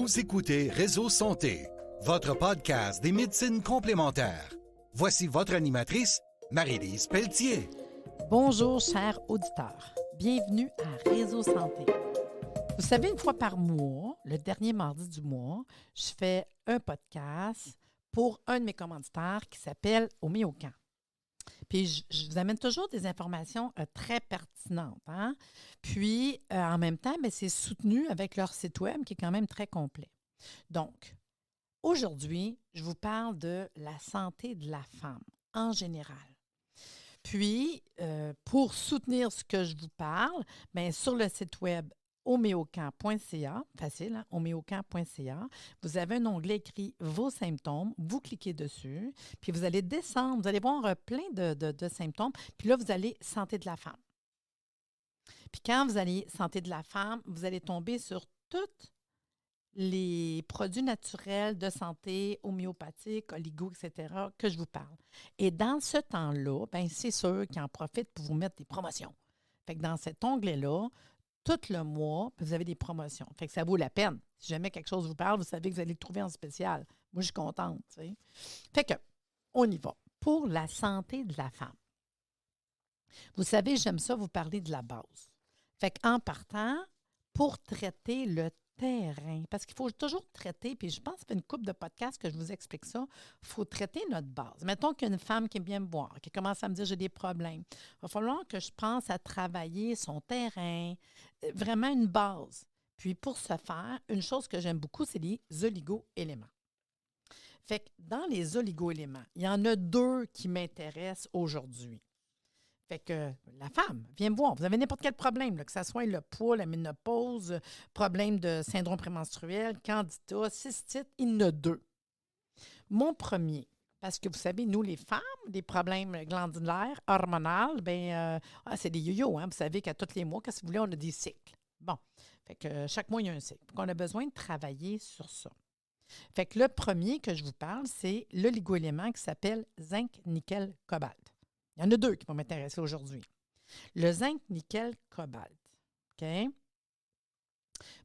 Vous écoutez Réseau Santé, votre podcast des médecines complémentaires. Voici votre animatrice, Marie-Lise Pelletier. Bonjour, chers auditeurs. Bienvenue à Réseau Santé. Vous savez, une fois par mois, le dernier mardi du mois, je fais un podcast pour un de mes commanditaires qui s'appelle Homéocan. Puis, je vous amène toujours des informations très pertinentes. Hein? Puis, en même temps, bien, c'est soutenu avec leur site web qui est quand même très complet. Donc, aujourd'hui, je vous parle de la santé de la femme en général. Puis, pour soutenir ce que je vous parle, bien, sur le site web homéocan.ca, facile, hein? homéocan.ca, vous avez un onglet écrit « Vos symptômes », vous cliquez dessus, puis vous allez descendre, vous allez voir plein de symptômes, puis là, vous allez « Santé de la femme ». Puis quand vous allez « Santé de la femme », vous allez tomber sur toutes les produits naturels de santé, homéopathiques, oligo, etc., que je vous parle. Et dans ce temps-là, bien, c'est sûr qu'ils en profitent pour vous mettre des promotions. Fait que dans cet onglet-là, tout le mois, vous avez des promotions. Fait que ça vaut la peine. Si jamais quelque chose vous parle, vous savez que vous allez le trouver en spécial. Moi, je suis contente. Tu sais. Fait que, on y va. Pour la santé de la femme. Vous savez, j'aime ça vous parler de la base. Fait qu'en partant, pour traiter le terrain, parce qu'il faut toujours traiter, puis je pense que c'est une couple de podcasts que je vous explique ça, il faut traiter notre base. Mettons qu'il y a une femme qui aime bien me boire, qui commence à me dire j'ai des problèmes. Il va falloir que je pense à travailler son terrain, vraiment une base. Puis pour ce faire, une chose que j'aime beaucoup, c'est les oligo-éléments. Fait que dans les oligo-éléments, il y en a deux qui m'intéressent aujourd'hui. Fait que la femme, viens me voir. Vous avez n'importe quel problème, là, que ce soit le poids, la ménopause, problème de syndrome prémenstruel, candida, cystite, il y en a deux. Mon premier, parce que vous savez, nous, les femmes, des problèmes glandulaires, hormonaux, c'est des yo-yo, hein? Vous savez qu'à tous les mois, quand vous voulez, on a des cycles. Bon, fait que chaque mois, il y a un cycle. Donc, on a besoin de travailler sur ça. Fait que le premier que je vous parle, c'est l'oligo-élément qui s'appelle zinc, nickel, cobalt. Il y en a deux qui vont m'intéresser aujourd'hui. Le zinc, nickel, cobalt. OK?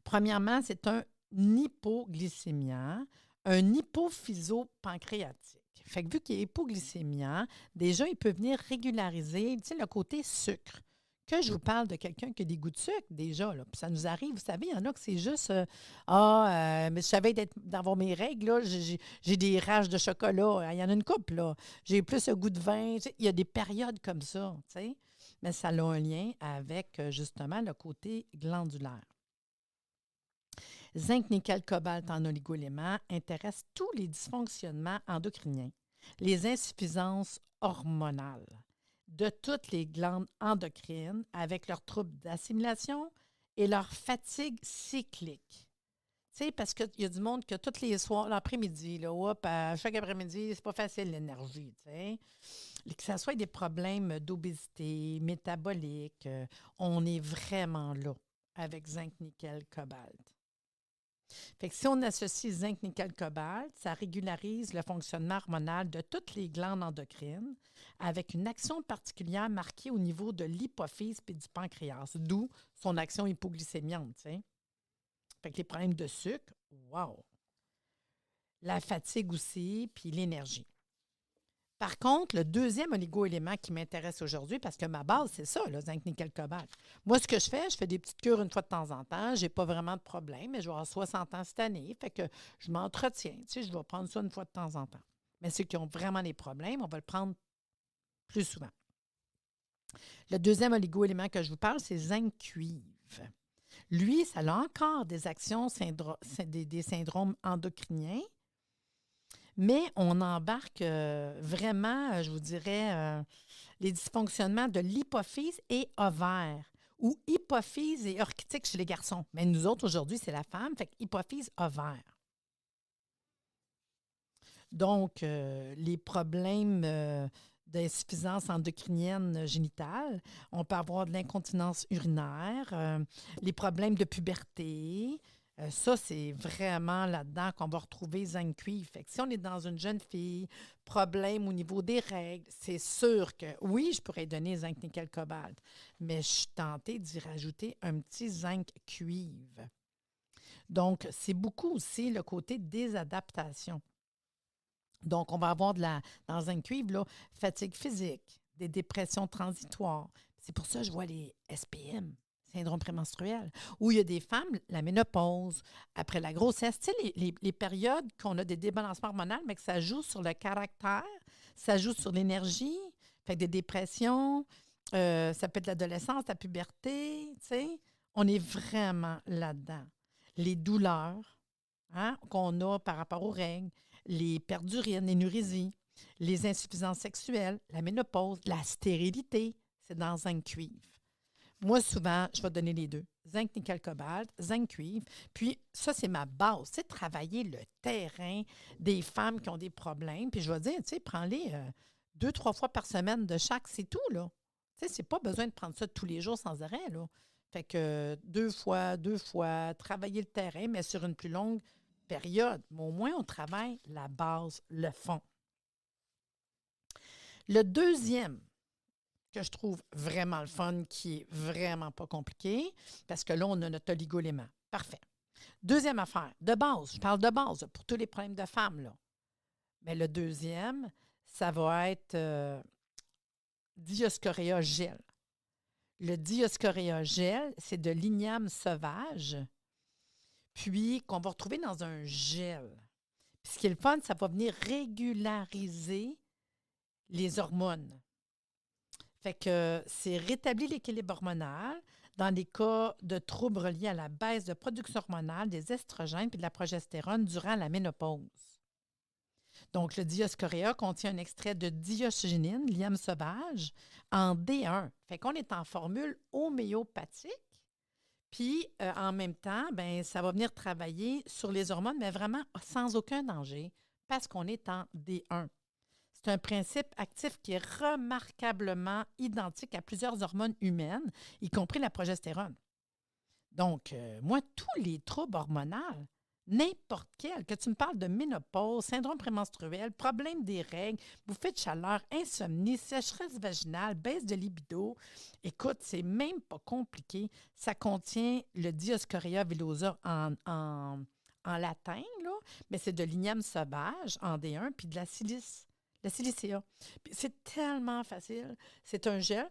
Premièrement, c'est un hypoglycémiant, un hypophysopancréatique. Fait que vu qu'il est hypoglycémiant, déjà, il peut venir régulariser, le côté sucre. Que je vous parle de quelqu'un qui a des goûts de sucre, déjà, là, puis ça nous arrive, vous savez, il y en a que c'est juste mais je savais d'avoir mes règles, là, j'ai des rages de chocolat, il y en a une couple, là. J'ai plus le goût de vin, il y a des périodes comme ça, tu sais, mais ça a un lien avec, justement, le côté glandulaire. Zinc, nickel, cobalt en oligo-éléments intéresse tous les dysfonctionnements endocriniens, les insuffisances hormonales de toutes les glandes endocrines avec leurs troubles d'assimilation et leur fatigue cyclique. Tu sais, parce qu'il y a du monde que tous les soirs, l'après-midi, là, chaque après-midi, c'est pas facile l'énergie, tu sais. Que ce soit des problèmes d'obésité, métabolique, on est vraiment là avec zinc, nickel, cobalt. Fait que si on associe zinc, nickel, cobalt, ça régularise le fonctionnement hormonal de toutes les glandes endocrines avec une action particulière marquée au niveau de l'hypophyse et du pancréas, d'où son action hypoglycémiante. T'sais. Fait que les problèmes de sucre, wow! La fatigue aussi, puis l'énergie. Par contre, le deuxième oligo-élément qui m'intéresse aujourd'hui, parce que ma base, c'est ça, le zinc, nickel, cobalt. Moi, ce que je fais des petites cures une fois de temps en temps. Je n'ai pas vraiment de problème, mais je vais avoir 60 ans cette année. Fait que je m'entretiens. Tu sais, je vais prendre ça une fois de temps en temps. Mais ceux qui ont vraiment des problèmes, on va le prendre plus souvent. Le deuxième oligo-élément que je vous parle, c'est zinc cuivre. Lui, ça a encore des actions, des syndromes endocriniens. Mais on embarque vraiment, je vous dirais, les dysfonctionnements de l'hypophyse et ovaire, ou hypophyse et orchitique chez les garçons. Mais nous autres, aujourd'hui, c'est la femme, fait hypophyse ovaire. Donc, les problèmes d'insuffisance endocrinienne génitale, on peut avoir de l'incontinence urinaire, les problèmes de puberté. Ça, c'est vraiment là-dedans qu'on va retrouver zinc cuivre. Fait que si on est dans une jeune fille, problème au niveau des règles, c'est sûr que oui, je pourrais donner zinc, nickel, cobalt, mais je suis tentée d'y rajouter un petit zinc cuivre. Donc, c'est beaucoup aussi le côté des adaptations. Donc, on va avoir dans un cuivre, là, fatigue physique, des dépressions transitoires. C'est pour ça que je vois les SPM, syndrome prémenstruel, où il y a des femmes, la ménopause, après la grossesse, tu sais, les périodes qu'on a des débalancements hormonaux, mais que ça joue sur le caractère, ça joue sur l'énergie, fait que des dépressions, ça peut être l'adolescence, la puberté, tu sais. On est vraiment là-dedans. Les douleurs qu'on a par rapport aux règles, les pertes d'urine, l'énurésie, les insuffisances sexuelles, la ménopause, la stérilité, c'est dans zinc cuivre. Moi, souvent, je vais donner les deux. Zinc, nickel, cobalt, zinc, cuivre. Puis ça, c'est ma base. C'est travailler le terrain des femmes qui ont des problèmes. Puis je vais dire, tu sais, prends-les 2-3 fois par semaine de chaque, c'est tout, là. Tu sais, c'est pas besoin de prendre ça tous les jours sans arrêt, là. Fait que 2 fois, travailler le terrain, mais sur une plus longue période. Mais au moins, on travaille la base, le fond. Le deuxième que je trouve vraiment le fun, qui est vraiment pas compliqué, parce que là, on a notre oligoélément. Parfait. Deuxième affaire, de base, je parle de base pour tous les problèmes de femmes, là. Mais le deuxième, ça va être Dioscorea gel. Le Dioscorea gel, c'est de l'igname sauvage, puis qu'on va retrouver dans un gel. Puis ce qui est le fun, ça va venir régulariser les hormones. Fait que c'est rétablir l'équilibre hormonal dans les cas de troubles reliés à la baisse de production hormonale des estrogènes et de la progestérone durant la ménopause. Donc, le Dioscorea contient un extrait de diosgénine, l'igname sauvage, en D1. Fait qu'on est en formule homéopathique. Puis, en même temps, ben, ça va venir travailler sur les hormones, mais vraiment sans aucun danger, parce qu'on est en D1. C'est un principe actif qui est remarquablement identique à plusieurs hormones humaines, y compris la progestérone. Donc, moi, tous les troubles hormonaux, n'importe quel, que tu me parles de ménopause, syndrome prémenstruel, problème des règles, bouffée de chaleur, insomnie, sécheresse vaginale, baisse de libido, écoute, c'est même pas compliqué. Ça contient le Dioscorea villosa en latin, là, mais c'est de l'igname sauvage en D1 puis de la silice. La silicea. Puis c'est tellement facile. C'est un gel.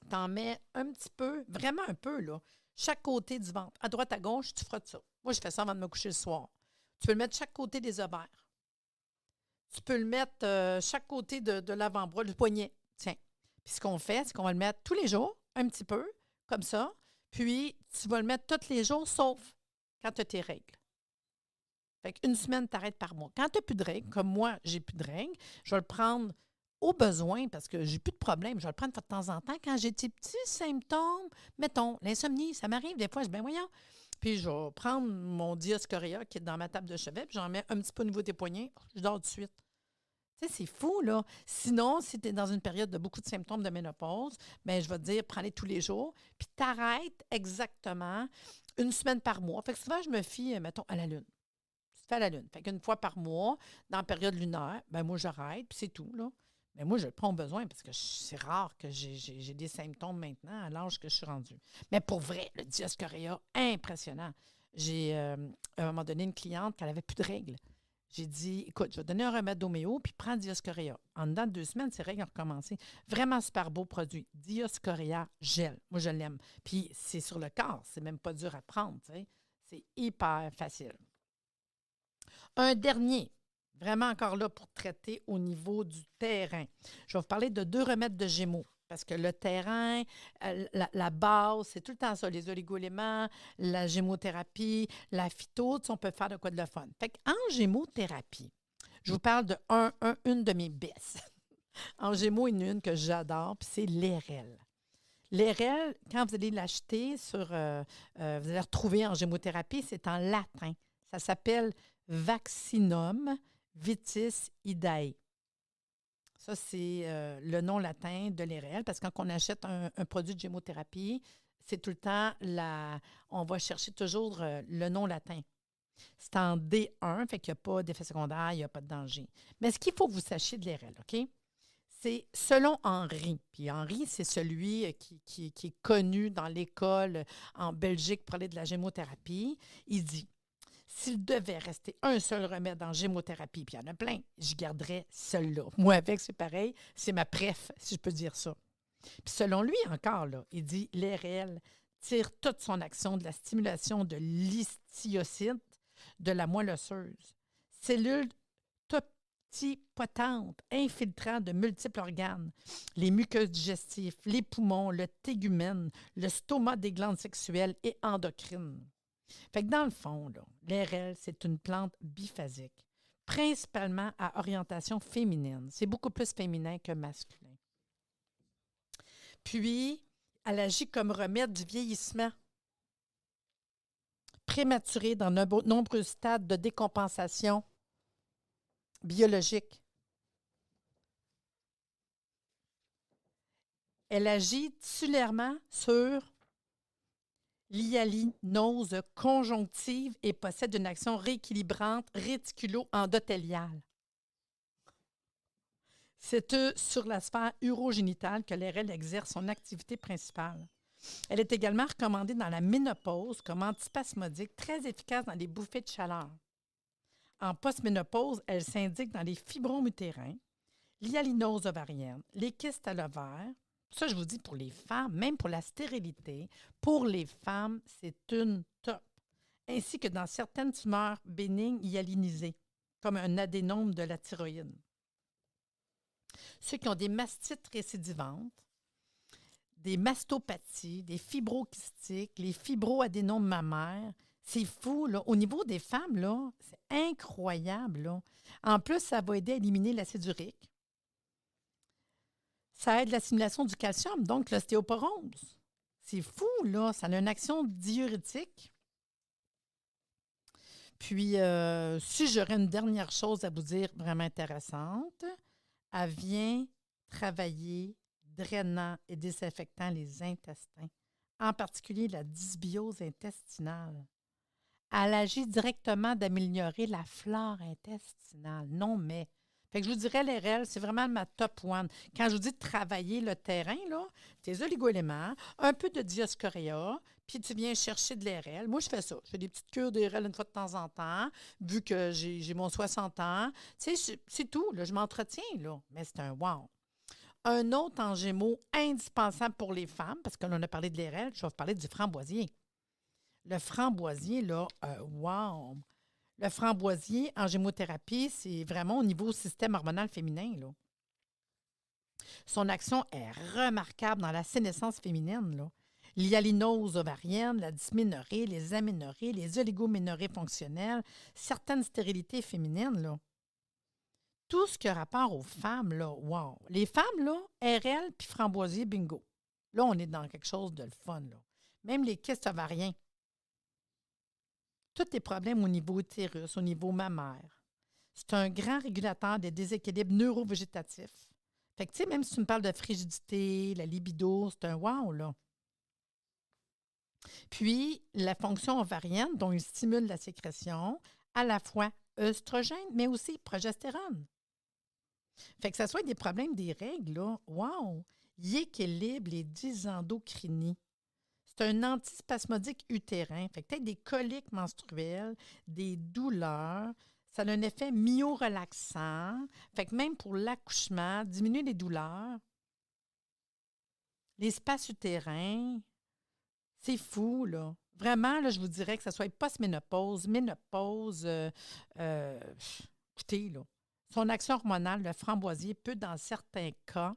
Tu en mets un petit peu, vraiment un peu, là, chaque côté du ventre. À droite, à gauche, tu frottes ça. Moi, je fais ça avant de me coucher le soir. Tu peux le mettre chaque côté des ovaires. Tu peux le mettre chaque côté de l'avant-bras, du poignet. Tiens. Puis ce qu'on fait, c'est qu'on va le mettre tous les jours, un petit peu, comme ça. Puis tu vas le mettre tous les jours, sauf quand tu as tes règles. Fait qu'une semaine, tu arrêtes par mois. Quand tu n'as plus de règles, comme moi, j'ai plus de règles, je vais le prendre au besoin parce que j'ai plus de problème. Je vais le prendre de temps en temps quand j'ai des petits symptômes. Mettons, l'insomnie, ça m'arrive des fois. Je dis, ben voyons. Puis je vais prendre mon Dioscorea qui est dans ma table de chevet, puis j'en mets un petit peu au niveau des poignets. Je dors tout de suite. Tu sais, c'est fou, là. Sinon, si tu es dans une période de beaucoup de symptômes de ménopause, bien, je vais te dire, prends-les tous les jours, puis t'arrêtes exactement une semaine par mois. Fait que souvent, je me fie, mettons, à la lune. Tu te fais à la lune. Fait qu'une fois par mois, dans la période lunaire, ben moi, j'arrête, puis c'est tout, là. Mais moi, je le prends au besoin parce que c'est rare que j'ai des symptômes maintenant à l'âge que je suis rendue. Mais pour vrai, le Dioscorea, impressionnant. J'ai, à un moment donné, une cliente qui n'avait plus de règles. J'ai dit, écoute, je vais te donner un remède d'homéo, puis prends Dioscorea. En dedans de 2 semaines, ses règles ont recommencé. Vraiment super beau produit. Dioscorea gel. Moi, je l'aime. Puis c'est sur le corps. C'est même pas dur à prendre, tu sais. C'est hyper facile. Un dernier, vraiment encore là pour traiter au niveau du terrain. Je vais vous parler de 2 remèdes de Gémeaux. Parce que le terrain, la base, c'est tout le temps ça, les oligoéléments, la gémothérapie, la phyto, on peut faire de quoi de le fun. Fait qu'en gémothérapie, je vous parle de une de mes baisses. En gémeaux, il y en a une que j'adore, puis c'est l'ERL. L'ERL, quand vous allez l'acheter vous allez retrouver en gémothérapie, c'est en latin. Ça s'appelle Vaccinum vitis idae. Ça, c'est le nom latin de l'ERL, parce que quand on achète un produit de gémothérapie, c'est tout le temps, on va chercher toujours le nom latin. C'est en D1, fait qu'il n'y a pas d'effet secondaire, il n'y a pas de danger. Mais ce qu'il faut que vous sachiez de l'ERL, OK? C'est selon Henri. Puis Henri, c'est celui qui est connu dans l'école en Belgique pour parler de la gémothérapie. Il dit, s'il devait rester un seul remède en gémothérapie, puis il y en a plein, je garderais celui-là. Moi, avec, c'est pareil. C'est ma préf, si je peux dire ça. Puis selon lui encore, là, il dit, l'ERL tire toute son action de la stimulation de l'histiocyte de la moelle osseuse. Cellules topipotentes infiltrant de multiples organes, les muqueuses digestives, les poumons, le tégumène, le stomat des glandes sexuelles et endocrines. Fait que dans le fond, là, l'ERL, c'est une plante biphasique, principalement à orientation féminine. C'est beaucoup plus féminin que masculin. Puis, elle agit comme remède du vieillissement prématuré dans de nombreux stades de décompensation biologique. Elle agit tissulairement sur l'hyalinose conjonctive et possède une action rééquilibrante réticulo-endothéliale. C'est sur la sphère urogénitale que l'ERL exerce son activité principale. Elle est également recommandée dans la ménopause comme antispasmodique, très efficace dans les bouffées de chaleur. En postménopause, elle s'indique dans les fibromes utérins, l'hyalinose ovarienne, les kystes à l'ovaire. Ça, je vous dis pour les femmes, même pour la stérilité, pour les femmes, c'est une top. Ainsi que dans certaines tumeurs bénignes hyalinisées, comme un adénome de la thyroïde. Ceux qui ont des mastites récidivantes, des mastopathies, des fibrokystiques, les fibroadénomes mammaires, c'est fou, là. Au niveau des femmes, là, c'est incroyable, là. En plus, ça va aider à éliminer l'acide urique. Ça aide l'assimilation du calcium, donc l'ostéoporose. C'est fou, là. Ça a une action diurétique. Puis, si j'aurais une dernière chose à vous dire vraiment intéressante, elle vient travailler drainant et désinfectant les intestins, en particulier la dysbiose intestinale. Elle agit directement d'améliorer la flore intestinale. Non, mais. Fait que je vous dirais, l'ERL, c'est vraiment ma top one. Quand je vous dis de travailler le terrain, là, tes oligo-éléments, un peu de Dioscorea, puis tu viens chercher de l'ERL. Moi, je fais ça. Je fais des petites cures d'ERL une fois de temps en temps, vu que j'ai mon 60 ans. Tu sais, c'est tout. Là, je m'entretiens, là. Mais c'est un wow. Un autre en gémeaux indispensable pour les femmes, parce que l'on a parlé de l'ERL, je vais vous parler du framboisier. Le framboisier, là, wow! Le framboisier en gémothérapie, c'est vraiment au niveau système hormonal féminin, là. Son action est remarquable dans la sénescence féminine, là. L'hyalinose ovarienne, la dysménorrhée, les aménorrhées, les oligoménorrhées fonctionnelles, certaines stérilités féminines, là. Tout ce qui a rapport aux femmes, là, wow! Les femmes, là, RL puis framboisier, bingo. Là, on est dans quelque chose de le fun, là. Même les kystes ovariens. Tous les problèmes au niveau utérus, au niveau mammaire. C'est un grand régulateur des déséquilibres neurovégétatifs. Fait que, tu sais, même si tu me parles de frigidité, la libido, c'est un wow, là. Puis, la fonction ovarienne, dont il stimule la sécrétion, à la fois œstrogène, mais aussi progestérone. Fait que ça soit des problèmes des règles, là, wow! Il équilibre les dysendocrinies. C'est un antispasmodique utérin. Fait que peut-être des coliques menstruelles, des douleurs. Ça a un effet myorelaxant. Fait que même pour l'accouchement, diminuer les douleurs. L'espace utérin, c'est fou, là. Vraiment, là, je vous dirais que ça soit post-ménopause, ménopause, écoutez, là. Son action hormonale, le framboisier, peut, dans certains cas,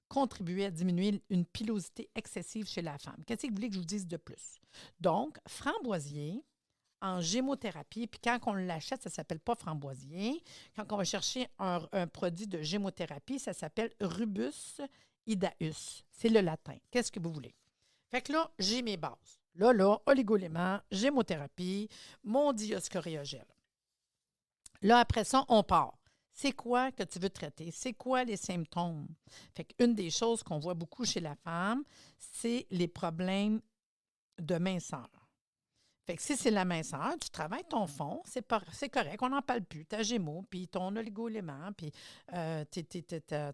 contribuer à diminuer une pilosité excessive chez la femme. Qu'est-ce que vous voulez que je vous dise de plus? Donc, framboisier en gémothérapie, puis quand on l'achète, ça ne s'appelle pas framboisier. Quand on va chercher un produit de gémothérapie, ça s'appelle Rubus idaeus. C'est le latin. Qu'est-ce que vous voulez? Fait que là, j'ai mes bases. Là, oligo-éléments, gémothérapie, mon Dioscorea gel. Là, après ça, on part. C'est quoi que tu veux traiter? C'est quoi les symptômes? Fait qu'une des choses qu'on voit beaucoup chez la femme, c'est les problèmes de minceur. Fait que si c'est la minceur, tu travailles ton fond, c'est correct, on n'en parle plus. Ta Gémeaux, puis ton oligo-élément, puis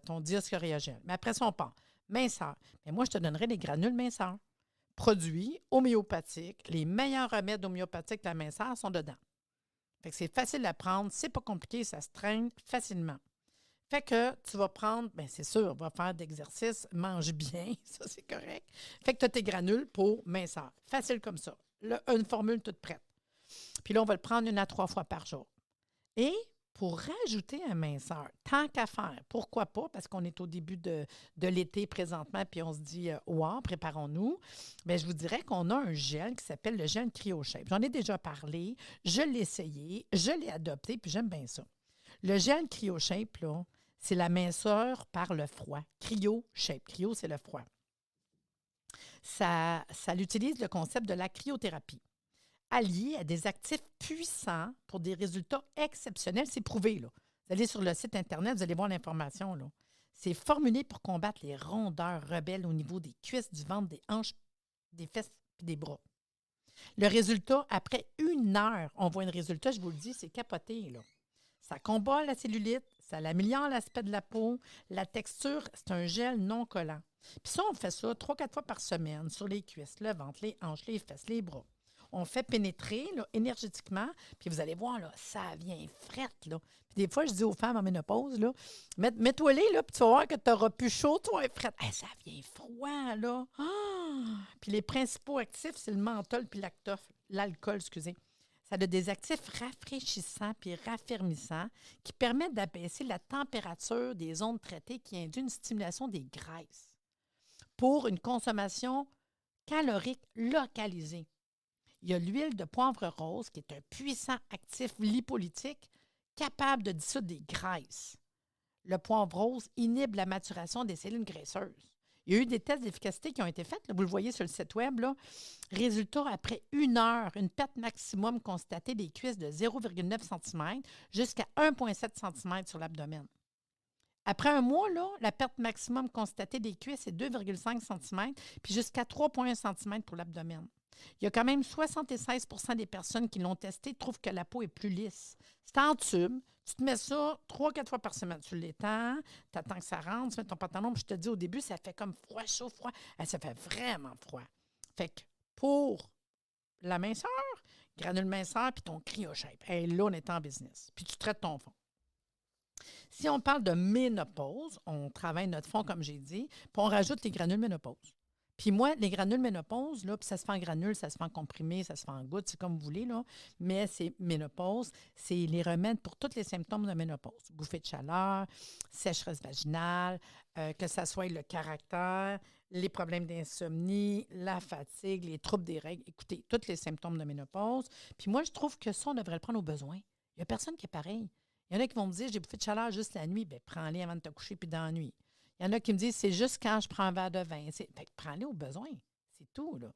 ton dioscoréagène. Mais après ça, on part. Minceur. Mais moi, je te donnerais des granules minceur. Produits homéopathiques. Les meilleurs remèdes homéopathiques de la minceur sont dedans. Fait que c'est facile à prendre, c'est pas compliqué, ça se traîne facilement. Fait que tu vas prendre, bien c'est sûr, va faire d'exercice, mange bien, ça c'est correct. Fait que tu as tes granules pour minceur. Facile comme ça. Là, une formule toute prête. Puis là, on va le prendre 1 à 3 fois par jour. Et pour rajouter un minceur, tant qu'à faire, pourquoi pas, parce qu'on est au début de l'été présentement, puis on se dit, wow, préparons-nous. Bien, je vous dirais qu'on a un gel qui s'appelle le gel CryoShape. J'en ai déjà parlé, je l'ai essayé, je l'ai adopté, puis j'aime bien ça. Le gel CryoShape, là, c'est la minceur par le froid. CryoShape. Cryo, c'est le froid. Ça utilise le concept de la cryothérapie, allié à des actifs puissants pour des résultats exceptionnels. C'est prouvé, là. Vous allez sur le site Internet, vous allez voir l'information, là. C'est formulé pour combattre les rondeurs rebelles au niveau des cuisses, du ventre, des hanches, des fesses et des bras. Le résultat, après 1 heure, on voit un résultat, je vous le dis, c'est capoté, là. Ça combat la cellulite, ça améliore l'aspect de la peau, la texture, c'est un gel non collant. Puis ça, on fait ça 3-4 fois par semaine sur les cuisses, le ventre, les hanches, les fesses, les bras. On fait pénétrer là, énergétiquement, puis vous allez voir, là, ça vient frette. Là. Puis des fois, je dis aux femmes en ménopause, là, mets-toi-les, là, puis tu vas voir que tu n'auras plus chaud, tu vas être frette. Hey, ça vient froid, là. Ah! Puis les principaux actifs, c'est le menthol puis l'alcool, excusez. Ça a des actifs rafraîchissants puis raffermissants qui permettent d'abaisser la température des zones traitées qui induit une stimulation des graisses pour une consommation calorique localisée. Il y a l'huile de poivre rose qui est un puissant actif lipolytique capable de dissoudre des graisses. Le poivre rose inhibe la maturation des cellules graisseuses. Il y a eu des tests d'efficacité qui ont été faits, là, vous le voyez sur le site web. Là. Résultat, après 1 heure, une perte maximum constatée des cuisses de 0,9 cm jusqu'à 1,7 cm sur l'abdomen. Après 1 mois, là, la perte maximum constatée des cuisses est 2,5 cm puis jusqu'à 3,1 cm pour l'abdomen. Il y a quand même 76 % des personnes qui l'ont testé trouvent que la peau est plus lisse. C'est en tube. Tu te mets ça 3-4 fois par semaine. Tu l'étends, tu attends que ça rentre, tu mets ton pantalon. Puis je te dis, au début, ça fait comme froid, chaud, froid. Ça fait vraiment froid. Fait que pour la minceur, granule minceur, puis ton CryoShape. Et là, on est en business. Puis tu traites ton fond. Si on parle de ménopause, on travaille notre fond, comme j'ai dit, puis on rajoute les granules ménopause. Puis moi, les granules ménopause, là, puis ça se fait en granules, ça se fait en comprimé, ça se fait en gouttes, c'est comme vous voulez, là. Mais c'est ménopause, c'est les remèdes pour tous les symptômes de ménopause. Bouffée de chaleur, sécheresse vaginale, que ça soit le caractère, les problèmes d'insomnie, la fatigue, les troubles des règles. Écoutez, tous les symptômes de ménopause. Puis moi, je trouve que ça, on devrait le prendre au besoin. Il n'y a personne qui est pareil. Il y en a qui vont me dire, j'ai bouffé de chaleur juste la nuit. Bien, prends-les avant de te coucher puis dans la nuit. Il y en a qui me disent, c'est juste quand je prends un verre de vin. Fait que prends-les au besoin. C'est tout, là.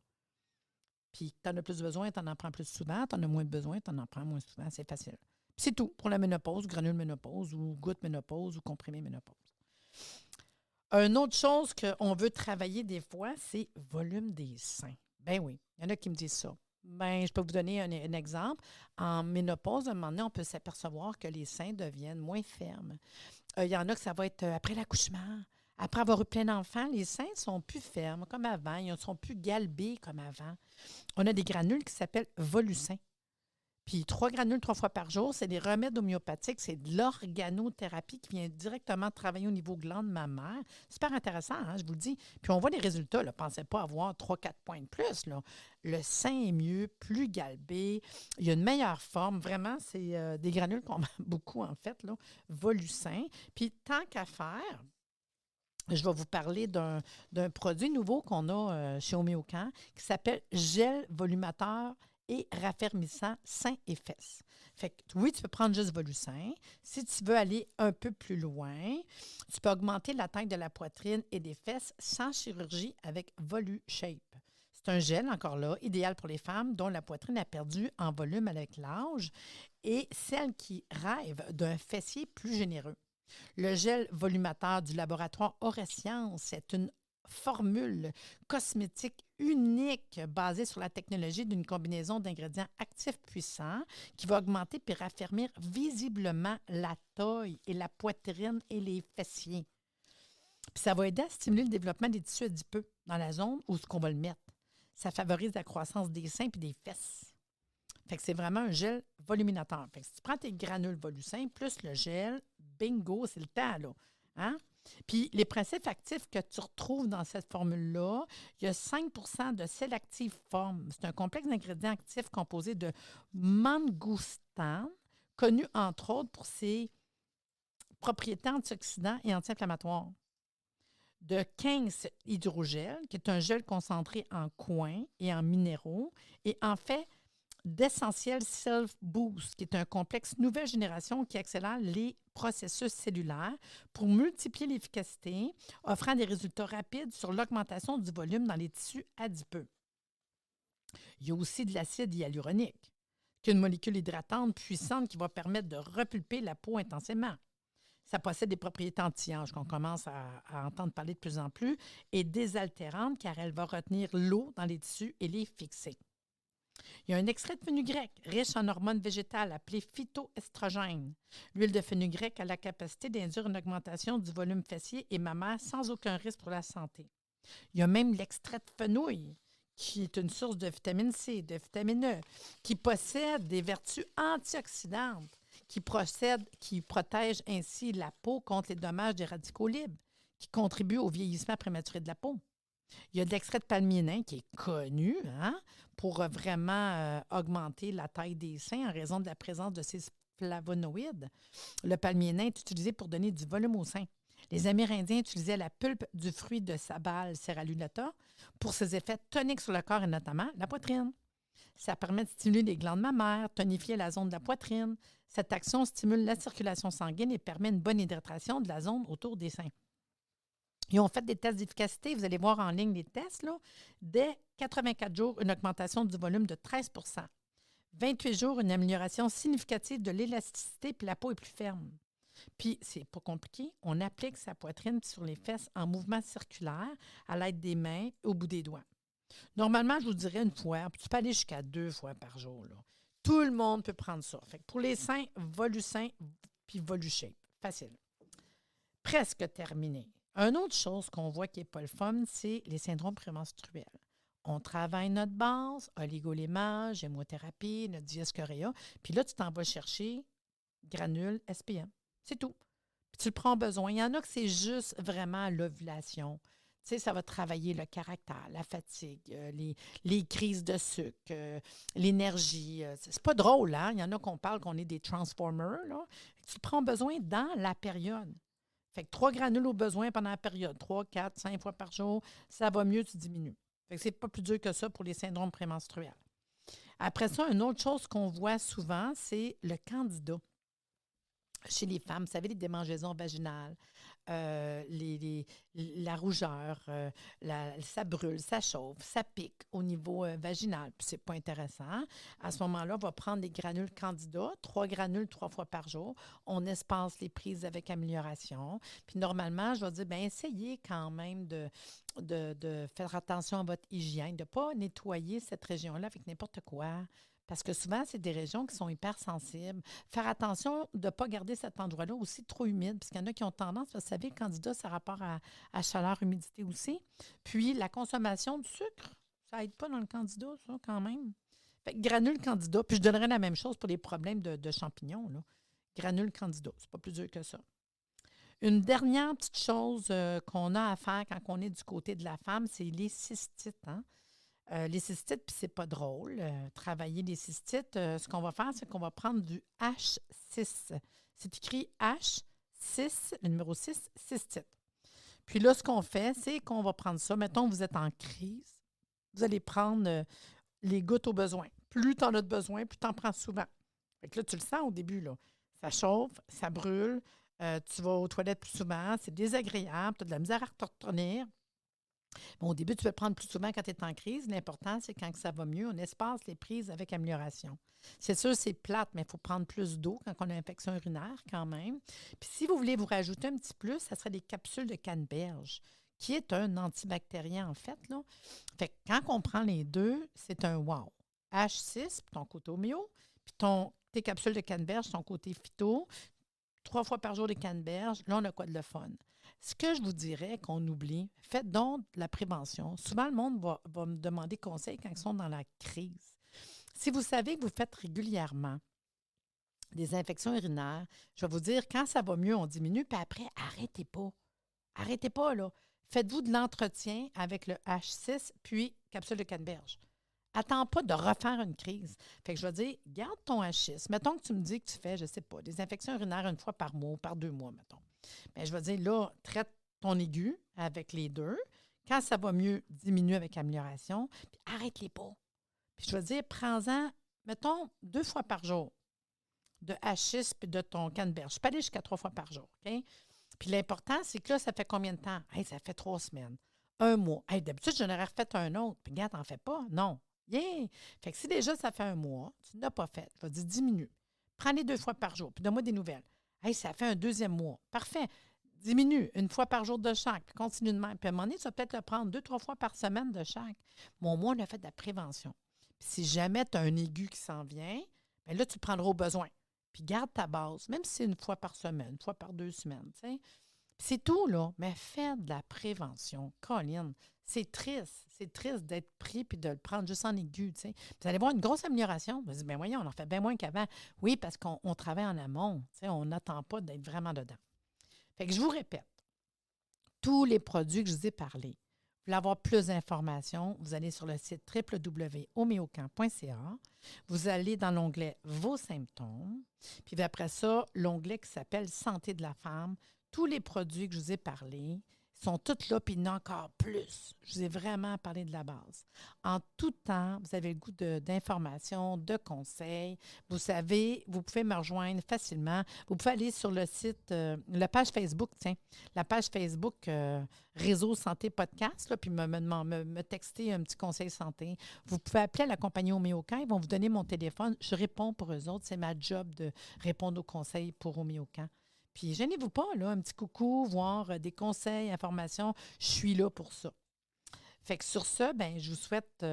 Puis, tu en as plus besoin, tu en prends plus souvent. Tu en as moins besoin, tu en prends moins souvent. C'est facile. Puis c'est tout pour la ménopause, granule ménopause ou goutte ménopause ou comprimé ménopause. Une autre chose qu'on veut travailler des fois, c'est volume des seins. Ben oui, il y en a qui me disent ça. Ben, je peux vous donner un exemple. En ménopause, à un moment donné, on peut s'apercevoir que les seins deviennent moins fermes. Il y en a que ça va être après l'accouchement. Après avoir eu plein d'enfants, les seins ne sont plus fermes comme avant. Ils ne sont plus galbés comme avant. On a des granules qui s'appellent Volucin. Puis 3 granules 3 fois par jour, c'est des remèdes homéopathiques. C'est de l'organothérapie qui vient directement travailler au niveau glande mammaire. Super intéressant, hein, je vous le dis. Puis on voit les résultats. Ne pensez pas avoir 3-4 points de plus. Là. Le sein est mieux, plus galbé. Il y a une meilleure forme. Vraiment, c'est des granules qu'on met beaucoup, en fait. Là. Volucin. Puis tant qu'à faire, je vais vous parler d'un produit nouveau qu'on a chez Homéocan qui s'appelle Gel Volumateur et raffermissant seins et fesses. Fait que oui, tu peux prendre juste Volucin. Si tu veux aller un peu plus loin, tu peux augmenter la taille de la poitrine et des fesses sans chirurgie avec VoluShape. C'est un gel, encore là, idéal pour les femmes dont la poitrine a perdu en volume avec l'âge et celles qui rêvent d'un fessier plus généreux. Le gel volumateur du laboratoire Aurescience est une formule cosmétique unique basée sur la technologie d'une combinaison d'ingrédients actifs puissants qui va augmenter puis raffermir visiblement la taille et la poitrine et les fessiers. Puis ça va aider à stimuler le développement des tissus adipeux dans la zone où ce qu'on va le mettre. Ça favorise la croissance des seins et des fesses. Fait que c'est vraiment un gel voluminateur. Fait que si tu prends tes granules Volucin plus le gel, bingo, c'est le temps, là. Hein? Puis les principes actifs que tu retrouves dans cette formule-là, il y a 5 de Selective Form. C'est un complexe d'ingrédients actifs composé de mangoustane, connu entre autres pour ses propriétés antioxydants et anti-inflammatoires. De 15 hydrogel, qui est un gel concentré en coins et en minéraux, et en fait d'Essentiel Self Boost, qui est un complexe nouvelle génération qui accélère les processus cellulaires pour multiplier l'efficacité, offrant des résultats rapides sur l'augmentation du volume dans les tissus adipeux. Il y a aussi de l'acide hyaluronique, qui est une molécule hydratante puissante qui va permettre de repulper la peau intensément. Ça possède des propriétés anti-âge qu'on commence à entendre parler de plus en plus et désaltérantes car elle va retenir l'eau dans les tissus et les fixer. Il y a un extrait de fenugrec riche en hormones végétales appelé phytoestrogène. L'huile de fenugrec a la capacité d'induire une augmentation du volume fessier et mammaire sans aucun risque pour la santé. Il y a même l'extrait de fenouil, qui est une source de vitamine C, de vitamine E, qui possède des vertus antioxydantes, qui protègent ainsi la peau contre les dommages des radicaux libres, qui contribuent au vieillissement prématuré de la peau. Il y a de l'extrait de palmier nain qui est connu pour vraiment augmenter la taille des seins en raison de la présence de ces flavonoïdes. Le palmier nain est utilisé pour donner du volume aux seins. Les Amérindiens utilisaient la pulpe du fruit de sabal Serralunata pour ses effets toniques sur le corps et notamment la poitrine. Ça permet de stimuler les glandes mammaires, tonifier la zone de la poitrine. Cette action stimule la circulation sanguine et permet une bonne hydratation de la zone autour des seins. Ils ont fait des tests d'efficacité. Vous allez voir en ligne les tests. Là. Dès 84 jours, une augmentation du volume de 13 28 jours, une amélioration significative de l'élasticité, puis la peau est plus ferme. Puis, c'est pas compliqué. On applique sa poitrine sur les fesses en mouvement circulaire à l'aide des mains au bout des doigts. Normalement, je vous dirais une fois, puis tu peux aller jusqu'à 2 fois par jour. Là. Tout le monde peut prendre ça. Fait que pour les seins, Volucin puis Voluchape. Facile. Presque terminé. Une autre chose qu'on voit qui n'est pas le fun, c'est les syndromes prémenstruels. On travaille notre base, oligolémage, hémothérapie, notre diascoréa, puis là, tu t'en vas chercher granules SPM. C'est tout. Puis tu le prends au besoin. Il y en a que c'est juste vraiment l'ovulation. Tu sais, ça va travailler le caractère, la fatigue, les crises de sucre, l'énergie. C'est pas drôle, hein? Il y en a qu'on parle qu'on est des transformers, là. Tu le prends au besoin dans la période. Fait que 3 granules au besoin pendant la période, 3, 4, 5 fois par jour, ça va mieux, tu diminues. Fait que c'est pas plus dur que ça pour les syndromes prémenstruels. Après ça, une autre chose qu'on voit souvent, c'est le candida. Chez les femmes, vous savez, les démangeaisons vaginales, la rougeur, ça brûle, ça chauffe, ça pique au niveau vaginal. Puis c'est pas intéressant. À ce moment-là, on va prendre des granules Candida, 3 granules 3 fois par jour. On espace les prises avec amélioration. Puis normalement, je vais dire, bien, essayez quand même de faire attention à votre hygiène, de ne pas nettoyer cette région-là avec n'importe quoi. Parce que souvent, c'est des régions qui sont hypersensibles. Faire attention de ne pas garder cet endroit-là aussi trop humide, parce qu'il y en a qui ont tendance, vous savez, le candida, ça a rapport à chaleur, humidité aussi. Puis, la consommation de sucre, ça n'aide pas dans le candida, ça, quand même. Fait que granule candida, puis je donnerais la même chose pour les problèmes de champignons, là. Granule candida, c'est pas plus dur que ça. Une dernière petite chose qu'on a à faire quand on est du côté de la femme, c'est les cystites, hein? Les cystites, puis c'est pas drôle. Travailler les cystites, ce qu'on va faire, c'est qu'on va prendre du H6. C'est écrit H6, le numéro 6, cystite. Puis là, ce qu'on fait, c'est qu'on va prendre ça. Mettons, vous êtes en crise. Vous allez prendre les gouttes au besoin. Plus tu en as de besoin, plus tu en prends souvent. Fait que là, tu le sens au début, là. Ça chauffe, ça brûle. Tu vas aux toilettes plus souvent. C'est désagréable. Tu as de la misère à retenir. Bon, au début, tu peux le prendre plus souvent quand tu es en crise. L'important, c'est quand ça va mieux, on espace les prises avec amélioration. C'est sûr, c'est plate, mais il faut prendre plus d'eau quand on a une infection urinaire quand même. Puis si vous voulez vous rajouter un petit plus, ça serait des capsules de canneberge qui est un antibactérien, en fait, là. Fait que quand on prend les deux, c'est un wow. H6, puis ton côté homéo, puis tes capsules de canneberge, ton côté phyto, 3 fois par jour des canneberges, là, on a quoi de le fun? Ce que je vous dirais qu'on oublie, faites donc de la prévention. Souvent, le monde va me demander conseil quand ils sont dans la crise. Si vous savez que vous faites régulièrement des infections urinaires, je vais vous dire, quand ça va mieux, on diminue, puis après, arrêtez pas. Arrêtez pas, là. Faites-vous de l'entretien avec le H6, puis capsule de canneberge. Attends pas de refaire une crise. Fait que je vais dire, garde ton H6. Mettons que tu me dis que tu fais, je ne sais pas, des infections urinaires 1 fois par mois ou par 2 mois, mettons. Bien, je vais dire, là, traite ton aigu avec les deux. Quand ça va mieux, diminue avec amélioration. Puis arrête-les pas. Puis je vais dire, prends-en, mettons, 2 fois par jour de H6 puis de ton canneberge. Je peux aller jusqu'à 3 fois par jour, OK? Puis l'important, c'est que là, ça fait combien de temps? Hey, ça fait 3 semaines. 1 mois. Hey, d'habitude, j'en aurais refait un autre. Puis regarde, t'en fais pas. Non. Yeah! Fait que si déjà ça fait 1 mois, tu n'as pas fait, je vais dire diminue. Prends-les 2 fois par jour, puis donne-moi des nouvelles. Hey, ça fait un 2e mois. Parfait. Diminue 1 fois par jour de chaque, puis continue de même. Puis à un moment donné, tu vas peut-être le prendre 2-3 fois par semaine de chaque. Mais au moins, on a fait de la prévention. Puis si jamais tu as un aigu qui s'en vient, bien là, tu le prendras au besoin. Puis garde ta base, même si c'est 1 fois par semaine, 1 fois par 2 semaines. T'sais. C'est tout, là. Mais fais de la prévention. Colline, c'est triste d'être pris puis de le prendre juste en aigu. T'sais. Vous allez voir une grosse amélioration. Vous allez dire, bien voyons, on en fait bien moins qu'avant. Oui, parce qu'on travaille en amont. T'sais, on n'attend pas d'être vraiment dedans. Fait que je vous répète, tous les produits que je vous ai parlé, vous voulez avoir plus d'informations, vous allez sur le site www.homeocamp.ca. Vous allez dans l'onglet « Vos symptômes ». Puis après ça, l'onglet qui s'appelle « Santé de la femme ». Tous les produits que je vous ai parlé sont tous là, puis il y en a encore plus. Je vous ai vraiment parlé de la base. En tout temps, vous avez le goût d'informations, de conseils. Vous savez, vous pouvez me rejoindre facilement. Vous pouvez aller sur le site, la page Facebook, la page Facebook Réseau Santé Podcast, là, puis me texter un petit conseil santé. Vous pouvez appeler à la compagnie Homéocamp. Ils vont vous donner mon téléphone. Je réponds pour eux autres. C'est ma job de répondre aux conseils pour Homéocamp. Puis, gênez-vous pas, là, un petit coucou, voir des conseils, informations. Je suis là pour ça. Fait que sur ce, ben, je vous souhaite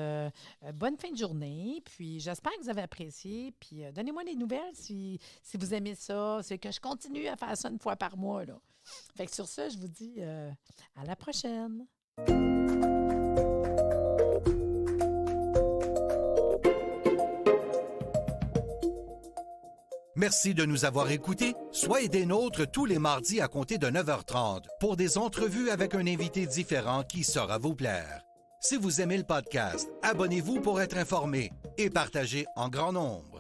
bonne fin de journée. Puis, j'espère que vous avez apprécié. Puis, donnez-moi des nouvelles si vous aimez ça. C'est que je continue à faire ça 1 fois par mois, là. Fait que sur ce, je vous dis à la prochaine. Merci de nous avoir écoutés. Soyez des nôtres tous les mardis à compter de 9h30 pour des entrevues avec un invité différent qui saura vous plaire. Si vous aimez le podcast, abonnez-vous pour être informé et partagez en grand nombre.